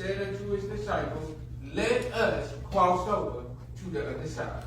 said unto his disciples, let us cross over to the other side.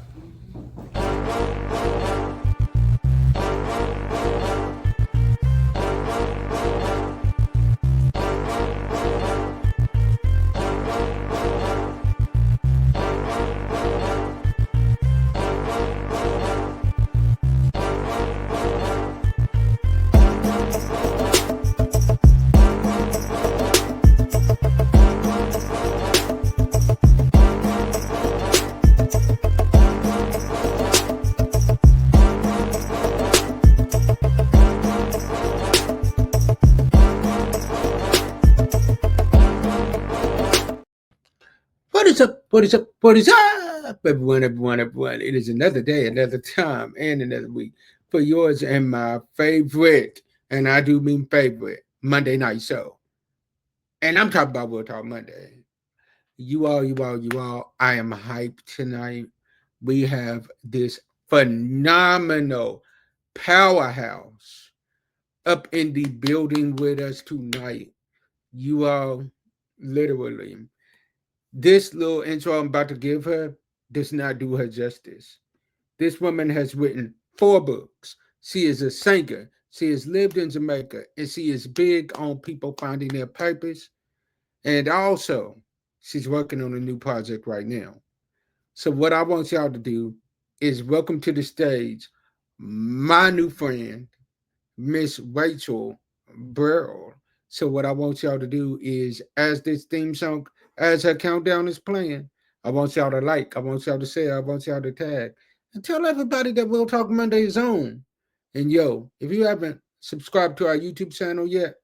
What is up? What is up? What is up, everyone, everyone, everyone? It is another day, another time, and another week for yours and my favorite, and I do mean favorite, Monday night show. And I'm talking about We'll Talk Monday. You all, I am hyped tonight. We have this phenomenal powerhouse up in the building with us tonight. You all, literally, this little intro I'm about to give her does not do her justice. This woman has written 4 books. She is a singer. She has lived in Jamaica and she is big on people finding their purpose. And also, she's working on a new project right now. So, what I want y'all to do is welcome to the stage my new friend, Miss Rachel Burrell. So what I want y'all to do is, as this theme song, as her countdown is playing, I want y'all to like, I want y'all to share, I want y'all to tag, and tell everybody that We'll Talk Monday is on. And yo, if you haven't subscribed to our YouTube channel yet,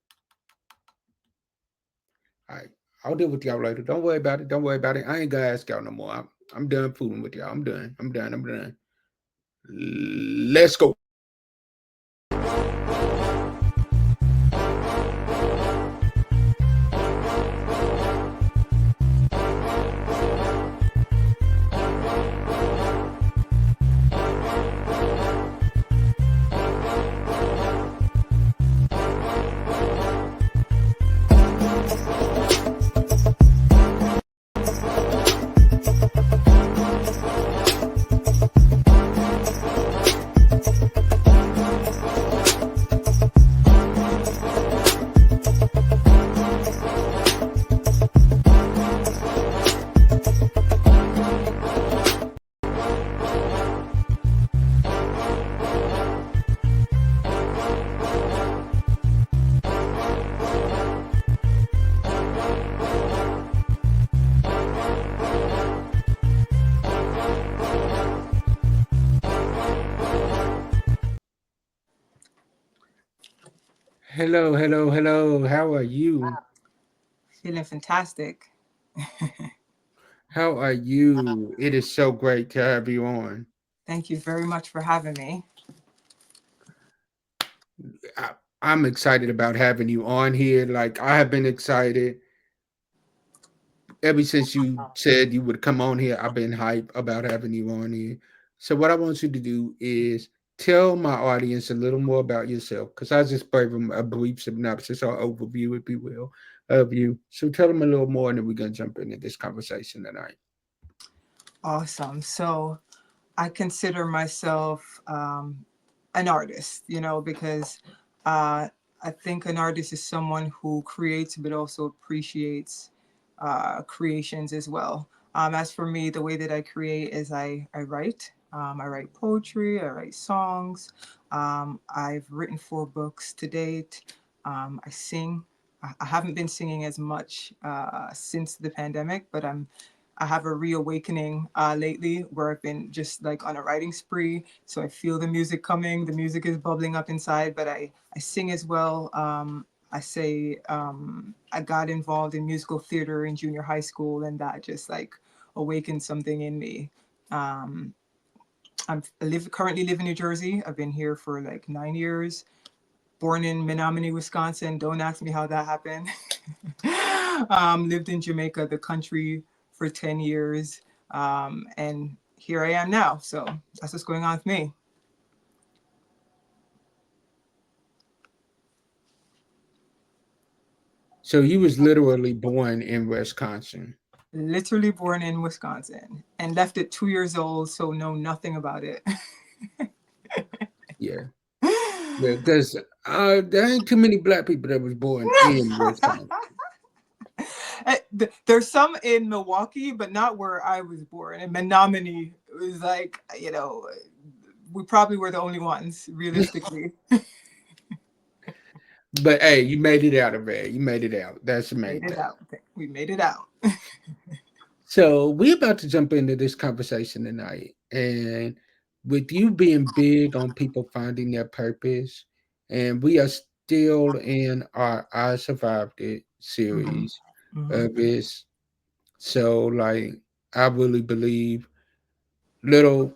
all right, I'll deal with y'all later. Don't worry about it. Don't worry about it. I ain't gonna ask y'all no more. I'm done fooling with y'all. I'm done. I'm done. I'm done. Let's go. Hello, hello, hello. How are you? Feeling fantastic. How are you? It is so great to have you on. Thank you very much for having me. I, I'm excited about having you on here. Like, I have been excited ever since you said you would come on here. I've been hyped about having you on here. So, what I want you to do is tell my audience a little more about yourself, because I just gave them a brief synopsis or overview, if you will, of you. So, tell them a little more, and then we're going to jump into this conversation tonight. Awesome. So I consider myself an artist, because uh, I think an artist is someone who creates but also appreciates creations as well. As for me, the way that I create is I write. I write poetry, I write songs. I've written 4 books to date. I sing. I haven't been singing as much since the pandemic, but I have a reawakening lately where I've been just like on a writing spree. So I feel the music coming, the music is bubbling up inside, but I sing as well. I got involved in musical theater in junior high school, and that just like awakened something in me. Um, currently live in New Jersey. I've been here for like 9 years. Born in Menominee, Wisconsin. Don't ask me how that happened. Lived in Jamaica, the country, for 10 years. And here I am now. So that's what's going on with me. So you was literally born in Wisconsin. Literally born in Wisconsin and left at 2 years old, so know nothing about it. Yeah. Yeah, because there ain't too many black people that was born in Wisconsin. There's some in Milwaukee, but not where I was born. In Menominee, it was like, we probably were the only ones, realistically. But hey, you made it out of there. You made it out. That's the Made main it thing. out. We made it out. So we're about to jump into this conversation tonight. And with you being big on people finding their purpose, and we are still in our I Survived It Hmm. series Hmm. of this. So like I really believe little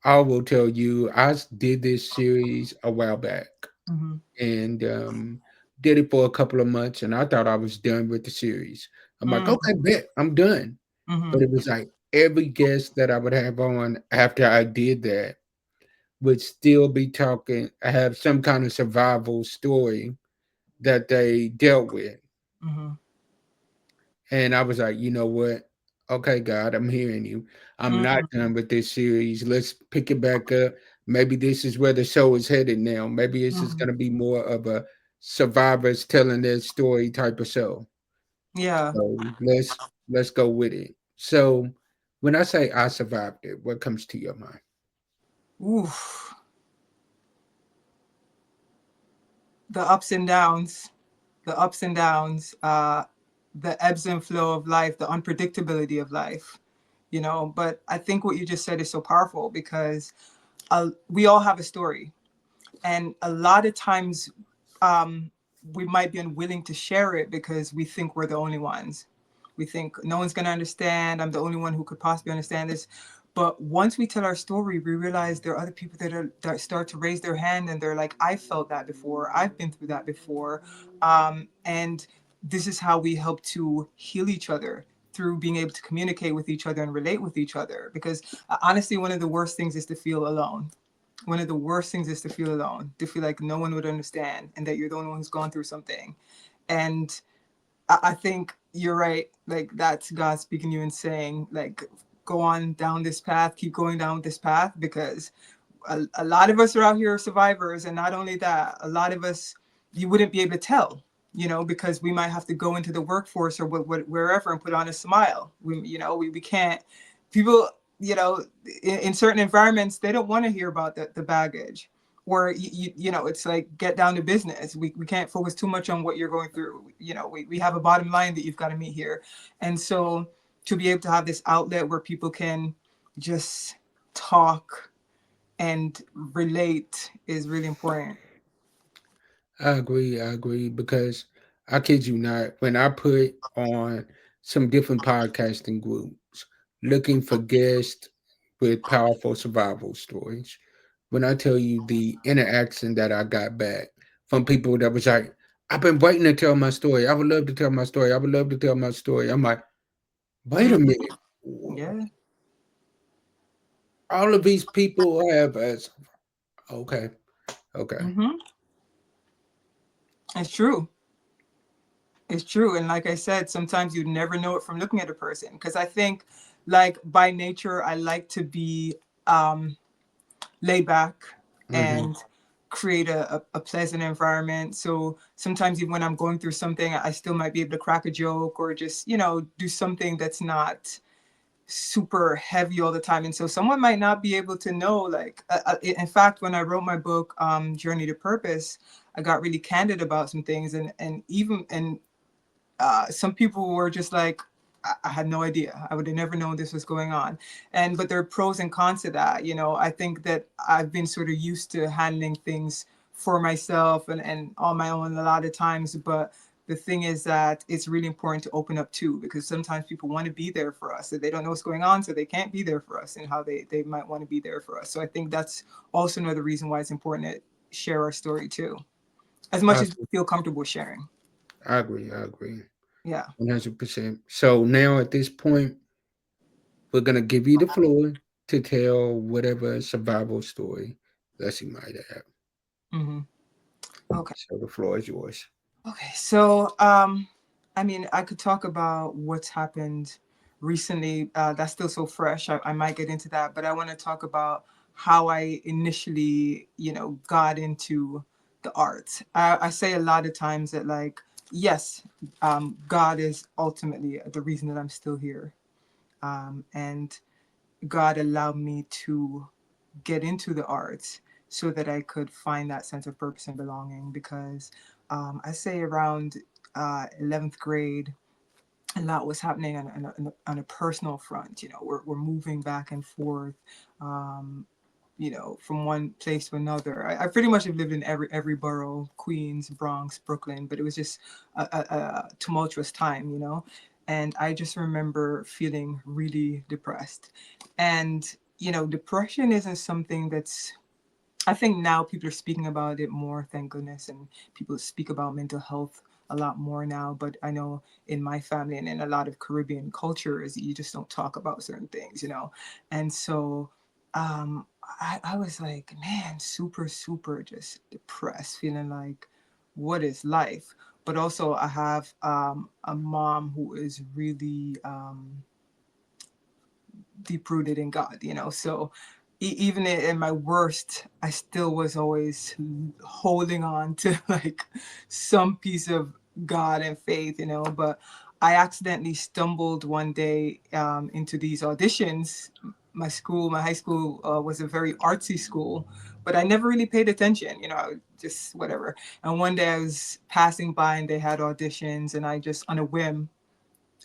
I will tell you, did this series a while back Hmm. and did it for a couple of months, and I thought I was done with the series. I'm like, Hmm. okay, bet I'm done. But Hmm. it was like every guest that I would have on after I did that would still be talking, have some kind of survival story that they dealt with. Hmm. And I was like, you know what? Okay, God, I'm hearing you. I'm not Hmm. done with this series. Let's pick it back up. Maybe this is where the show is headed now. Maybe this is Hmm. going to be more of a survivors telling their story type of show. Yeah. So let's go with it. So when I say I survived it, what comes to your mind? Oof. The ups and downs. The ups and downs. The ebbs and flow of life. The unpredictability of life. But I think what you just said is so powerful because we all have a story, and a lot of times um, we might be unwilling to share it because we think we're the only ones. We think no one's going to understand. I'm the only one who could possibly understand this. But once we tell our story, we realize there are other people that start to raise their hand and they're like, I felt that before. I've been through that before. And this is how we help to heal each other through being able to communicate with each other and relate with each other. Because honestly, one of the worst things is to feel alone. One of the worst things is to feel alone, to feel like no one would understand and that you're the only one who's gone through something. And I think you're right. Like that's God speaking to you and saying, like, go on down this path, keep going down this path, because a lot of us are out here survivors, and not only that, a lot of us you wouldn't be able to tell, because we might have to go into the workforce or wherever and put on a smile. We can't. People, in certain environments, they don't want to hear about the baggage. Or it's like get down to business. We can't focus too much on what you're going through. We have a bottom line that you've got to meet here, and so to be able to have this outlet where people can just talk and relate is really important. I agree because I kid you not, when I put on some different podcasting groups looking for guests with powerful survival stories, when I tell you the interaction that I got back from people that was like, I've been waiting to tell my story. I would love to tell my story. I would love to tell my story. I'm like, wait a Mm-hmm. minute. Yeah. All of these people have as okay, okay. Mm-hmm. It's true. It's true. And like I said, sometimes you never know it from looking at a person. Because I think, like, by nature, I like to be um, laid back Hmm. and create a pleasant environment. So sometimes, even when I'm going through something, I still might be able to crack a joke or just, do something that's not super heavy all the time. And so someone might not be able to know, like, in fact, when I wrote my book, Journey to Purpose, I got really candid about some things. And some people were just like, I had no idea. I would have never known this was going on. But there are pros and cons to that. I think that I've been sort of used to handling things for myself and on my own a lot of times. But the thing is that it's really important to open up too, because sometimes people want to be there for us. So they don't know what's going on, so they can't be there for us and how they might want to be there for us. So I think that's also another reason why it's important to share our story too, as much I, as we feel comfortable sharing. I agree. I agree. Yeah. 100%. So now at this point, we're gonna give you the floor to tell whatever survival story that you might have. Hmm. Okay. So the floor is yours. Okay. So I mean, I could talk about what's happened recently. That's still so fresh. I might get into that, but I want to talk about how I initially, got into the arts. I say a lot of times that, like, yes, God is ultimately the reason that I'm still here. And God allowed me to get into the arts so that I could find that sense of purpose and belonging. Because I say around 11th grade, a lot was happening on a personal front. We're moving back and forth, um, from one place to another. I pretty much have lived in every borough: Queens, Bronx, Brooklyn, but it was just a tumultuous time, And I just remember feeling really depressed. And, depression isn't something that's, I think now people are speaking about it more, thank goodness, and people speak about mental health a lot more now. But I know in my family and in a lot of Caribbean cultures, you just don't talk about certain things. And so I was like, man, super, super just depressed, feeling like, what is life? But also, I have a mom who is really deep rooted in God. So even in my worst, I still was always holding on to like some piece of God and faith. But I accidentally stumbled one day into these auditions. My high school was a very artsy school, but I never really paid attention. I would just whatever. And one day I was passing by and they had auditions, and I just on a whim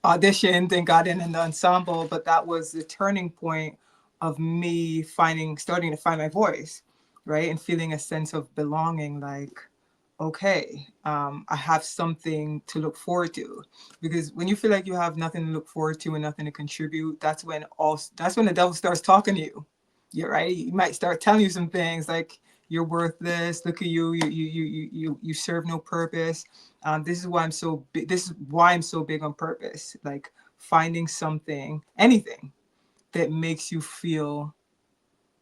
auditioned and got in an ensemble. But that was the turning point of me starting to find my voice, right? And feeling a sense of belonging, like, okay, I have something to look forward to. Because when you feel like you have nothing to look forward to and nothing to contribute, that's when the devil starts talking to you. You're right. He might start telling you some things like, you're worthless. Look at you. You serve no purpose. This is why I'm so big. This is why I'm so big on purpose. Like finding something, anything that makes you feel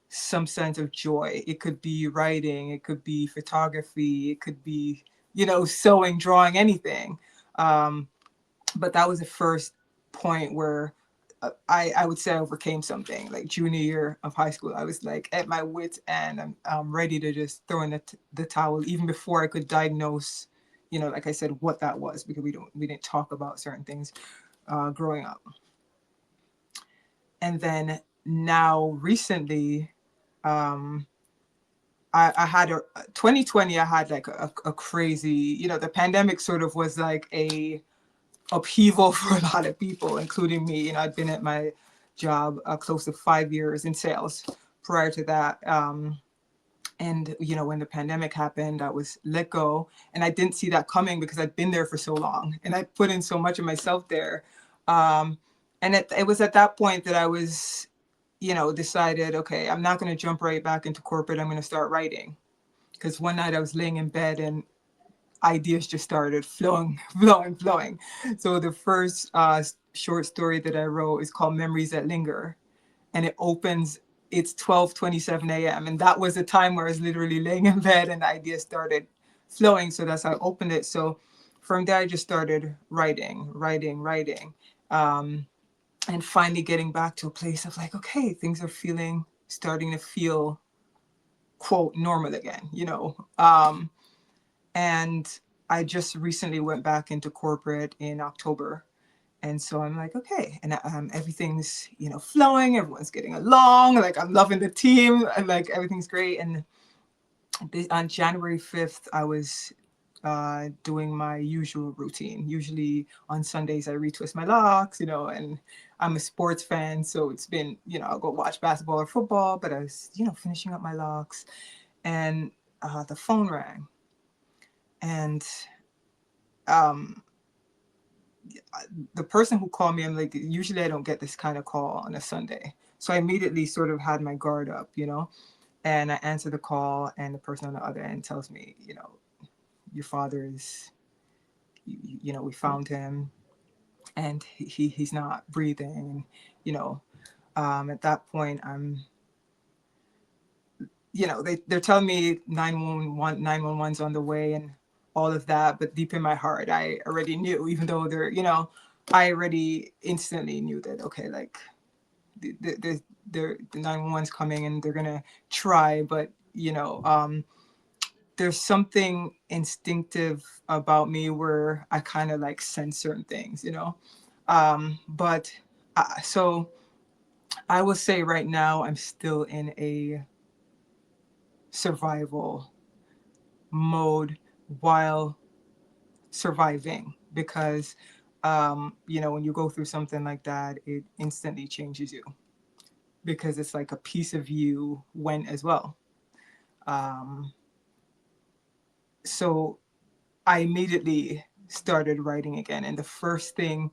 some sense of joy. It could be writing, it could be photography, it could be, sewing, drawing, anything. Um, but that was the first point where I would say I overcame something. Like junior year of high school, I was like at my wits' end. I'm ready to just throw in the towel, even before I could diagnose, like I said, what that was, because we didn't talk about certain things growing up. And then now recently, um, I had 2020. I had like a crazy, the pandemic sort of was like a upheaval for a lot of people, including me. I'd been at my job close to 5 years in sales prior to that. And when the pandemic happened, I was let go, and I didn't see that coming because I'd been there for so long and I put in so much of myself there. Um, and it was at that point that I was, decided, okay, I'm not going to jump right back into corporate. I'm going to start writing. Because one night I was laying in bed and ideas just started flowing, flowing, flowing. So the first short story that I wrote is called Memories That Linger, and it opens. It's 12:27 a.m. and that was the time where I was literally laying in bed and the ideas started flowing. So that's how I opened it. So from there, I just started writing, writing, writing, and finally getting back to a place of like, okay, things are starting to feel, quote, normal again. And I just recently went back into corporate in October. And so I'm like, okay, and everything's flowing. Everyone's getting along. Like I'm loving the team, and like everything's great. And on January 5th, I was doing my usual routine. Usually on Sundays, I retwist my locks, and I'm a sports fan, so it's been, I'll go watch basketball or football. But I was, finishing up my locks, and the phone rang, and um, the person who called me, I'm like, usually I don't get this kind of call on a Sunday. So I immediately sort of had my guard up. And I answer the call, and the person on the other end tells me, your father is, we found him, and he's not breathing. And, at that point, they're telling me 911's on the way. And all of that, but deep in my heart, I already knew, even though they're, I already instantly knew that, okay, like the 911's coming and they're gonna try, but there's something instinctive about me where I kind of like sense certain things, but so I would say right now I'm still in a survival mode while surviving, because when you go through something like that, it instantly changes you, because it's like a piece of you went as well. um, so I immediately started writing again, and the first thing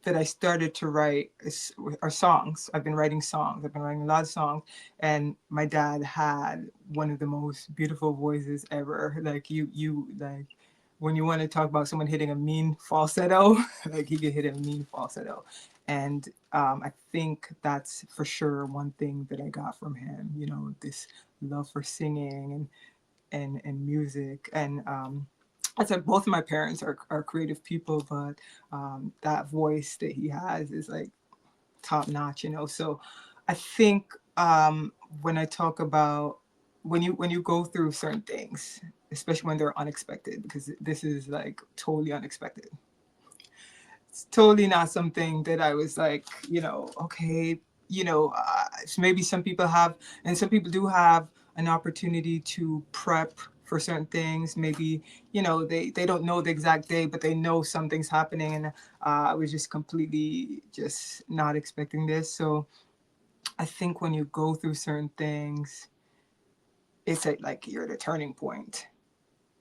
that I started to write are songs. I've been writing songs. I've been writing a lot of songs, and my dad had one of the most beautiful voices ever. Like you like when you want to talk about someone hitting a mean falsetto, like he could hit a mean falsetto, and I think that's for sure one thing that I got from him. This love for singing and music, and I said both of my parents are creative people, but that voice that he has is like top notch. So I think when I talk about when you go through certain things, especially when they're unexpected, because this is like totally unexpected. It's totally not something that I was like, okay, maybe some people have, and some people do have an opportunity to prep for certain things. Maybe, they don't know the exact day, but they know something's happening. And I was just completely just not expecting this. So I think when you go through certain things, it's like you're at a turning point,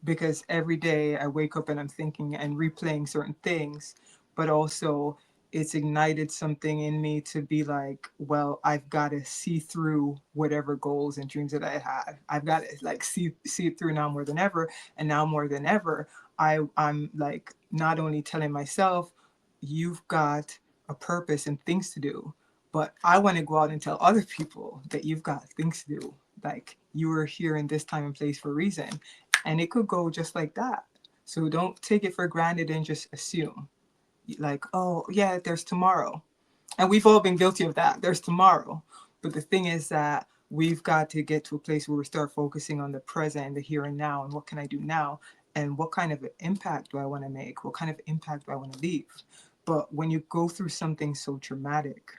because every day I wake up and I'm thinking and replaying certain things, but also it's ignited something in me to be like, well, I've got to see through whatever goals and dreams that I had. I've got to like see it through now more than ever, and now more than ever, I'm like not only telling myself, you've got a purpose and things to do, but I want to go out and tell other people that you've got things to do. Like you were here in this time and place for a reason, and it could go just like that. So don't take it for granted and just assume, like, oh yeah, there's tomorrow. And we've all been guilty of that. There's tomorrow. But the thing is that we've got to get to a place where we start focusing on the present and the here and now, and what can I do now, and what kind of impact do I want to make, what kind of impact do I want to leave. But when you go through something so traumatic,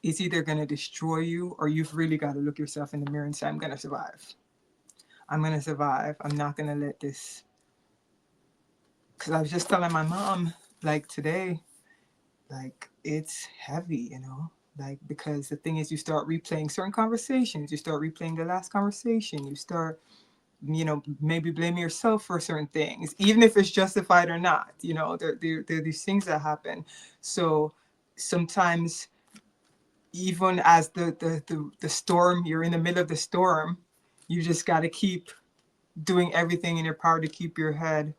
it's either going to destroy you, or you've really got to look yourself in the mirror and say, I'm going to survive. I'm going to survive. I'm not going to let this. Because I was just telling my mom, like today, like it's heavy, like because the thing is, you start replaying certain conversations, you start replaying the last conversation, you start, maybe blaming yourself for certain things, even if it's justified or not. There are these things that happen. So sometimes, even as the storm, you're in the middle of the storm, you just got to keep doing everything in your power to keep your head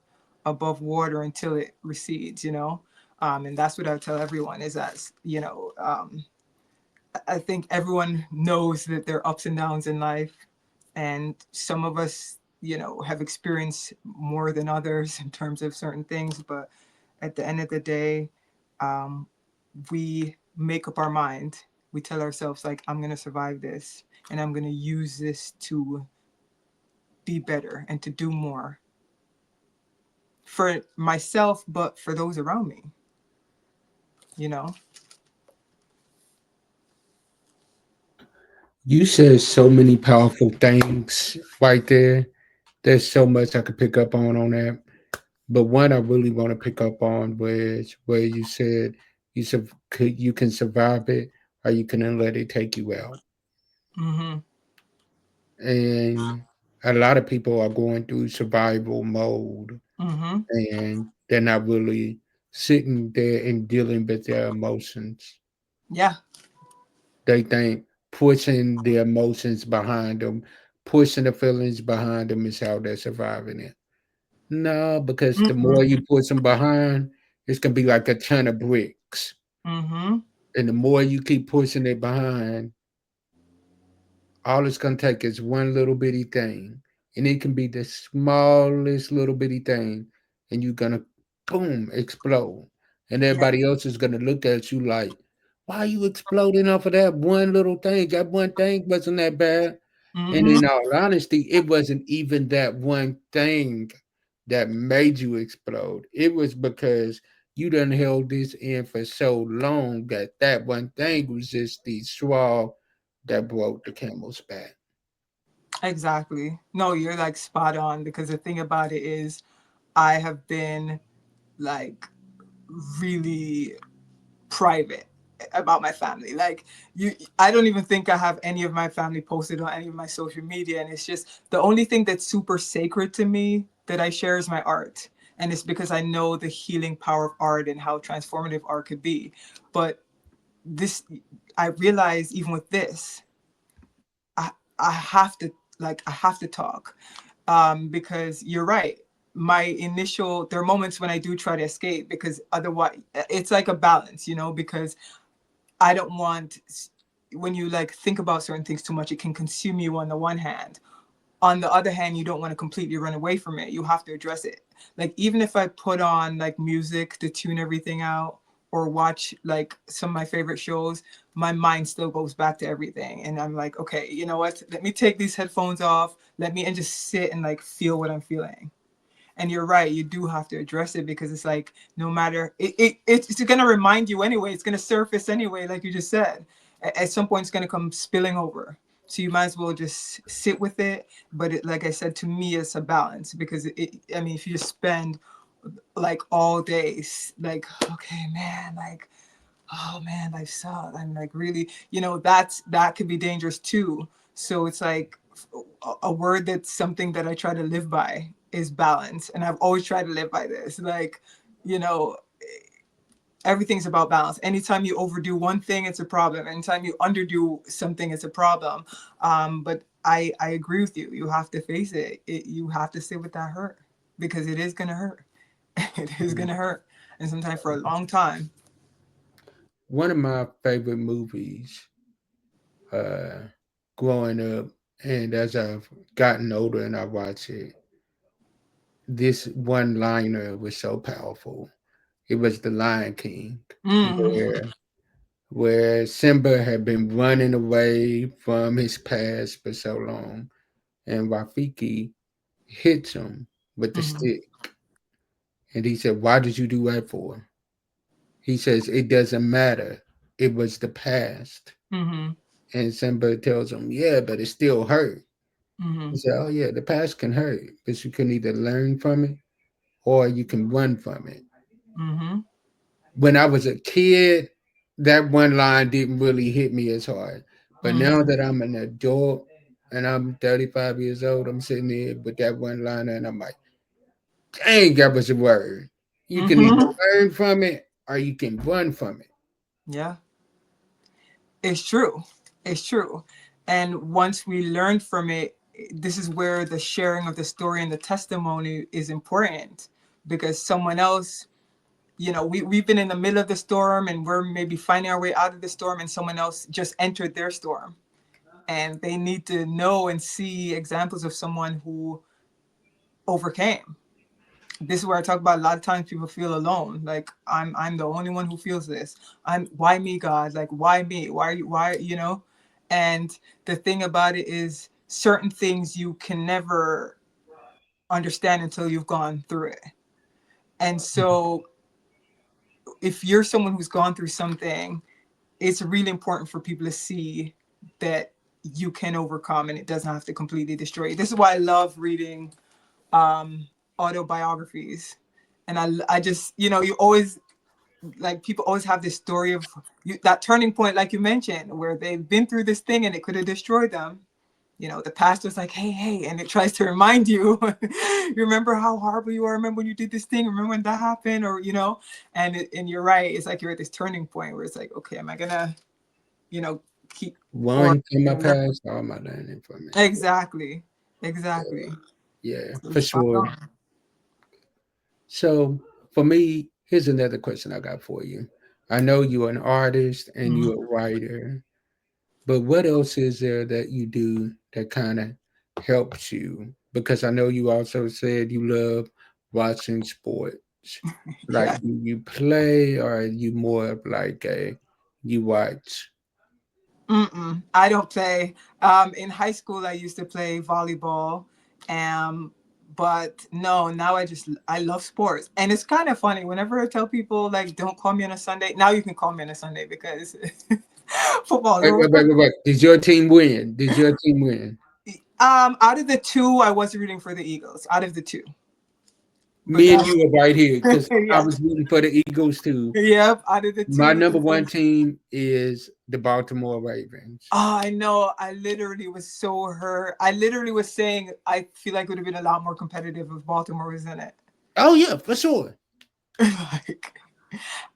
above water until it recedes. And that's what I would tell everyone is that, I think everyone knows that there are ups and downs in life, and some of us, have experienced more than others in terms of certain things. But at the end of the day, um, we make up our mind. We tell ourselves, like, I'm going to survive this, and I'm going to use this to be better and to do more for myself, but for those around me, you know? You said so many powerful things right there. There's so much I could pick up on that. But one I really want to pick up on was where you said you can survive it, or you can let it take you out. Mm-hmm. And a lot of people are going through survival mode, Mm-hmm. and they're not really sitting there and dealing with their emotions. Yeah. They think pushing the emotions behind them, pushing the feelings behind them is how they're surviving it. No, because the more Mm-hmm. you push them behind, it's gonna be like a ton of bricks. Mm-hmm. And the more you keep pushing it behind, all it's gonna take is one little bitty thing. and it can be the smallest little bitty thing, and you're gonna boom explode, and Yeah. everybody else is gonna look at you like, why are you exploding off of that one little thing? That one thing wasn't that bad. And Mm-hmm. in all honesty, it wasn't even that one thing that made you explode. It was because you done held this in for so long that that one thing was just the straw that broke the camel's back. Exactly. No, you're like spot on because the thing about it is I have been like really private about my family. Like you I don't even think I have any of my family posted on any of my social media, and it's just the only thing that's super sacred to me that I share is my art. And it's because I know the healing power of art and how transformative art could be. But this I realize even with this, I I have to I have to talk because you're right. My initial there are moments when I do try to escape because otherwise it's like a balance, you know, because I don't want when you like think about certain things too much, it can consume you on the one hand. On the other hand, you don't want to completely run away from it. You have to address it. Like even if I put on like music to tune everything out or watch like some of my favorite shows, my mind still goes back to everything. And I'm like, okay, you know what? Let me take these headphones off. Let me and just sit and like feel what I'm feeling. And you're right, you do have to address it because it's like no matter it's going to remind you anyway, it's going to surface anyway, like you just said. At some point it's going to come spilling over, so you might as well just sit with it. But it, like I said, to me it's a balance because I mean if you just spend like all day like okay man, like oh man, life sucks. I'm like really, you know, that could be dangerous too. So it's like a word that's something that I try to live by is balance, and I've always tried to live by this. Like, you know, everything's about balance. Anytime you overdo one thing, it's a problem. Anytime you underdo something, it's a problem. But I agree with you. You have to face it. You have to sit with that hurt because it is gonna hurt. It is gonna hurt, and sometimes for a long time. One of my favorite movies, uh, growing up, and as I've gotten older and I watch it, this one liner was so powerful. It was The Lion King, Mm. where Simba had been running away from his past for so long, and Rafiki hits him with the Mm-hmm. stick, and he said, "Why did you do that for?" He says, "It doesn't matter. It was the past." Mm-hmm. And Simba tells him, "Yeah, but it still hurt." Mm-hmm. He said, "Oh yeah, the past can hurt, but you can either learn from it or you can run from it." Mm-hmm. When I was a kid, that one line didn't really hit me as hard. But now Mm-hmm. that I'm an adult and I'm 35 years old, I'm sitting there with that one liner and I'm like, dang, that was a word. You can either Mm-hmm. learn from it or you can run from it. Yeah, it's true. It's true. And once we learn from it, this is where the sharing of the story and the testimony is important because someone else, you know, we've been in the middle of the storm and we're maybe finding our way out of the storm, and someone else just entered their storm. And they need to know and see examples of someone who overcame. This is where I talk about a lot of times people feel alone. Like I'm the only one who feels this. I'm why me, God? Like why me? Why are you why you know? And the thing about it is certain things you can never understand until you've gone through it. And so if you're someone who's gone through something, it's really important for people to see that you can overcome and it doesn't have to completely destroy you. This is why I love reading autobiographies. And I just, you know, you always like people always have this story of that turning point, like you mentioned, where they've been through this thing and it could have destroyed them. You know, the pastor's like, hey, hey, and it tries to remind you, you remember how horrible you are. Remember when you did this thing? Remember when that happened? Or, you know, and you're right. It's like you're at this turning point where it's like, okay, am I going to, you know, keep, or, One from you my know, learn? past, all my learning from it. Exactly. Exactly. Yeah, So for spot sure. on. So for me, here's another question I got for you. I know you're an artist and Mhm. you're a writer, but what else is there that you do that kind of helps you because I know you also said you love watching sports. Yeah. Like, do you play or are you more of like a you watch? Mm-mm, I don't play. In high school, I used to play volleyball. Um, but no, now I love sports, and it's kind of funny. Whenever I tell people like, "Don't call me on a Sunday," now you can call me on a Sunday because football is Wait, wait, wait, over. wait, wait. Did your team win? Did your team win? Out of the two, I was rooting for the Eagles. Out of the two, but Me and that's you are right here because I yeah, was rooting for the Eagles too. yep. Out of the My two, number it one was. team is the Baltimore Ravens. Oh, I know. I literally was so hurt. I literally was saying I feel like it would have been a lot more competitive if Baltimore was in it. Oh yeah, for sure. Like,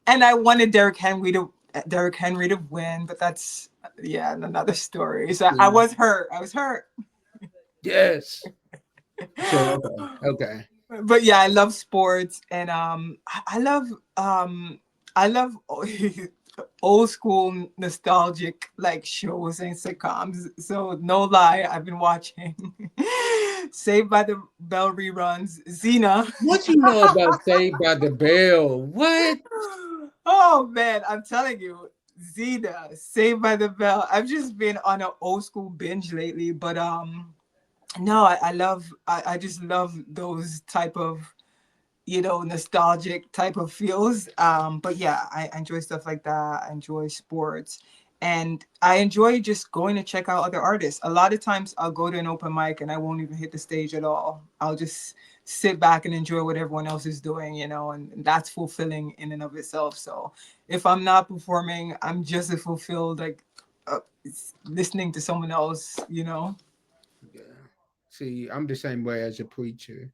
and I wanted Derrick Henry to win, but that's yeah, another story. So I Yeah. was hurt. I was hurt. Yes. So okay, okay. But yeah, I love sports, and um I love old school nostalgic like shows and sitcoms. So no lie, I've been watching Saved by the Bell reruns, Xena. What you know about Saved by the Bell? What? Oh man, I'm telling you, Xena, Saved by the Bell. I've just been on an old school binge lately, but no, I just love those type of nostalgic type of feels. But yeah, I enjoy stuff like that. I enjoy sports. And I enjoy just going to check out other artists. A lot of times I'll go to an open mic and I won't even hit the stage at all. I'll just sit back and enjoy what everyone else is doing, and that's fulfilling in and of itself. So if I'm not performing, I'm just as fulfilled, like uh, listening to someone else. Yeah. See, I'm the same way as a preacher.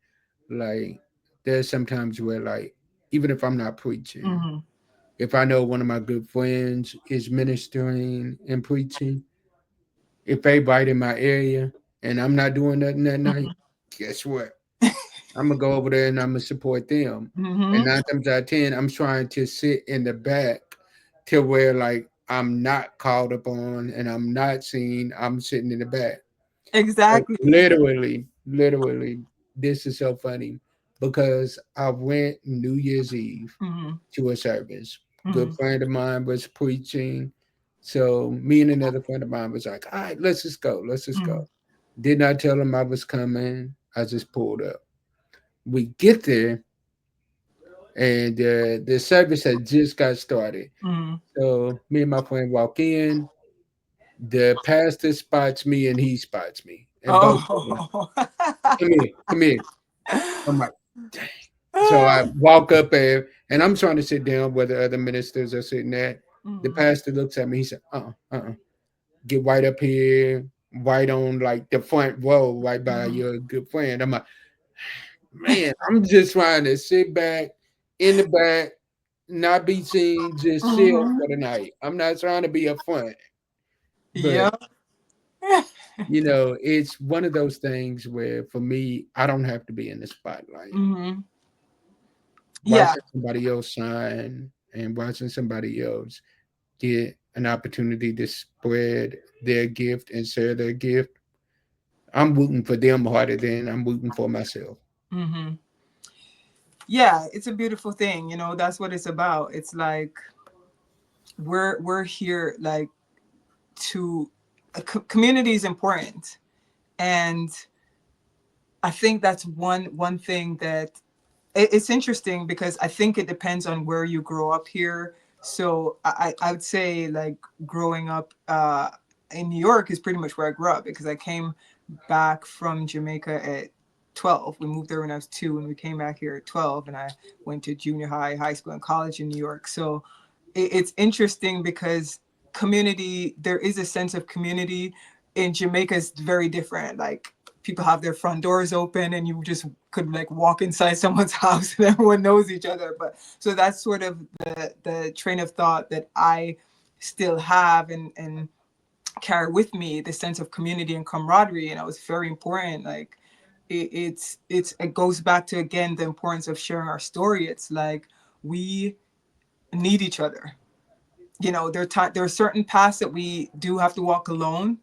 Like, there's sometimes where, like, even if I'm not preaching, Hmm. if I know one of my good friends is ministering and preaching, if they right in my area and I'm not doing nothing that night, guess what? I'm gonna go over there and I'm gonna support them. And Hmm. 9 times out of 10, I'm trying to sit in the back to where like I'm not called upon and I'm not seen. I'm sitting in the back. Like, Exactly. literally, this is so funny because I went New Year's Eve Hmm. to a service. Good Hmm. friend of mine was preaching. So me and another friend of mine was like, all right, let's just go. Let's just go. Hmm. Did not tell him I was coming. I just pulled up. We get there and the service had just got started. Hmm. So me and my friend walk in. The pastor spots me and he spots me. And both of them, Oh. come here, come here. I'm like, dang. So I walk up there and I'm trying to sit down where the other ministers are sitting at. The Mhm. pastor looks at me. He said, get right up here, right on like the front row, right by Mhm. your good friend. I'm like, man, I'm just trying to sit back in the back, not be seen, just chill for the Mhm. night. I'm not trying to be a front, but Yep. it's one of those things where for me, I don't have to be in the spotlight. Mhm. Yeah. Watching somebody else shine and watching somebody else get an opportunity to spread their gift and share their gift, I'm rooting for them harder than I'm rooting for myself. Mhm. Yeah, it's a beautiful thing. That's what it's about. It's like we're here like to community is important, and I think that's one thing that it's interesting because I think it depends on where you grow up here. So I would say like growing up in New York is pretty much where I grew up because I came back from Jamaica at 12. We moved there when I was 2 and we came back here at 12 and I went to junior high, high school and college in New York. So it's interesting because there is a sense of community. In Jamaica is very different. Like people have their front doors open and you just could like walk inside someone's house and everyone knows each other. But so that's sort of the train of thought that I still have and carry with me, the sense of community and camaraderie. And it was very important. Like it goes back to again the importance of sharing our story. It's like we need each other. There are certain paths that we do have to walk alone.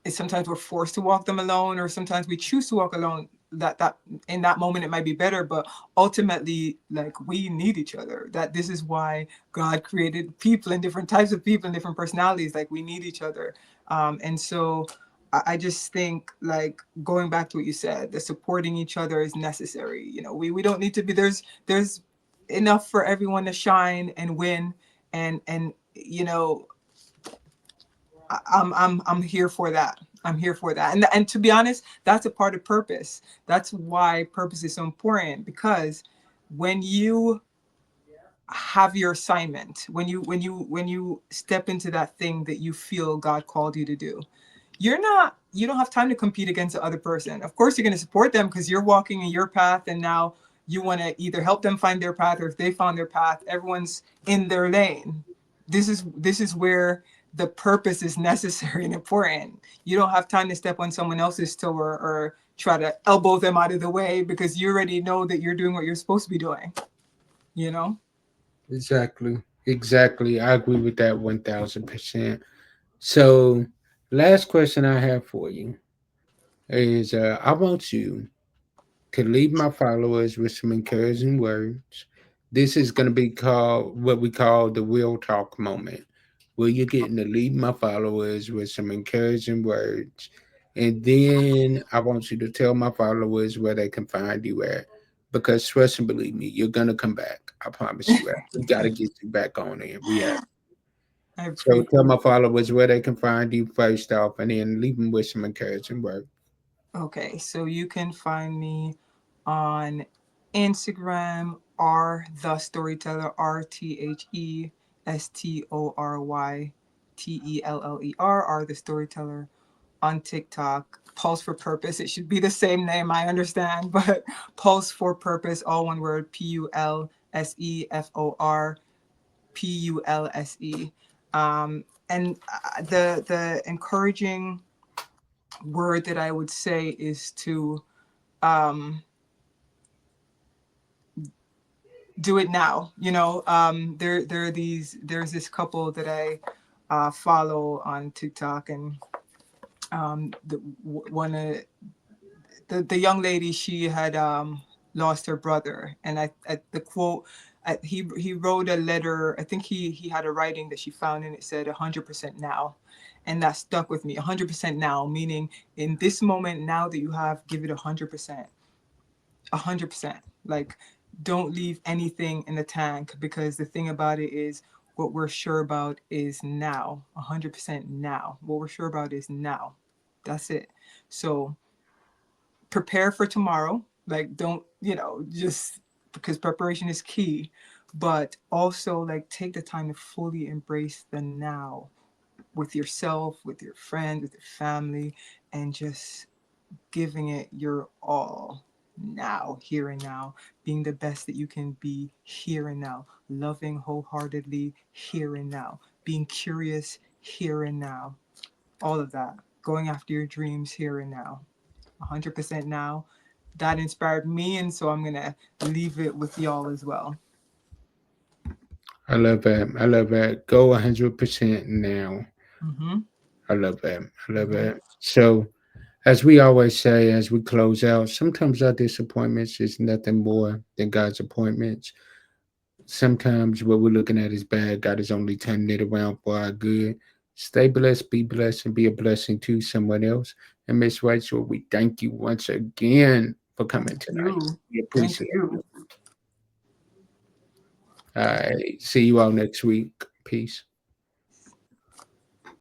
sometimes we're forced to walk them alone, or sometimes we choose to walk alone. That in that moment it might be better, but ultimately, like, we need each other. That this is why God created people and different types of people and different personalities. Like, we need each other. And so I just think, like, going back to what you said, the supporting each other is necessary. We don't need to be, there's enough for everyone to shine and win. And I'm here for that. I'm here for that. And to be honest, that's a part of purpose. That's why purpose is so important, because when you have your assignment, when you step into that thing that you feel God called you to do, you don't have time to compete against the other person. Of course you're going to support them because you're walking in your path, and now you want to either help them find their path, or if they found their path, everyone's in their lane. This is where the purpose is necessary and important. You don't have time to step on someone else's toe, or try to elbow them out of the way, because you already know that you're doing what you're supposed to be doing, you know? Exactly. Exactly. I agree with that 1000%. So, last question I have for you is I want you to leave my followers with some encouraging words. This is going to be called what we call the real talk moment, where you're getting to leave my followers with some encouraging words. And then I want you to tell my followers where they can find you at. Because trust and believe me, you're going to come back. I promise you that. We got to get you back on there. We have. I So appreciate tell my it. followers where they can find you first off, and then leave them with some encouraging words. Okay, so you can find me on Instagram, R the Storyteller, RTHESTORYTELLER, R the Storyteller. On TikTok, Pulse for Purpose. It should be the same name, I understand, but Pulse for Purpose, all one word, PULSEFOR, PULSE. And the encouraging word that I would say is to um, do it now. There's this couple that I follow on TikTok, and the one the young lady, she had lost her brother, and the quote. He wrote a letter. I think he had a writing that she found, and it said 100% now, and that stuck with me. 100% now, meaning in this moment now that you have, give it 100%. 100%. Like, don't leave anything in the tank, because the thing about it is, what we're sure about is now. 100% now. What we're sure about is now. That's it. So prepare for tomorrow. Like, don't, just because preparation is key, but also, like, take the time to fully embrace the now, with yourself, with your friends, with your family, and just giving it your all now, here and now, being the best that you can be here and now, loving wholeheartedly here and now, being curious here and now, all of that, going after your dreams here and now, 100% now. That inspired me, and so I'm gonna leave it with y'all as well. I love that. I love that. Go 100% now. Mm-hmm. I love that. I love Mm-hmm. that. So, as we always say, as we close out, sometimes our disappointments is nothing more than God's appointments. Sometimes what we're looking at is bad. God is only turning it around for our good. Stay blessed, be blessed, and be a blessing to someone else. And Miss Rachel, we thank you once again for coming tonight. You, We thank appreciate you. it. All right. See you all next week. Peace.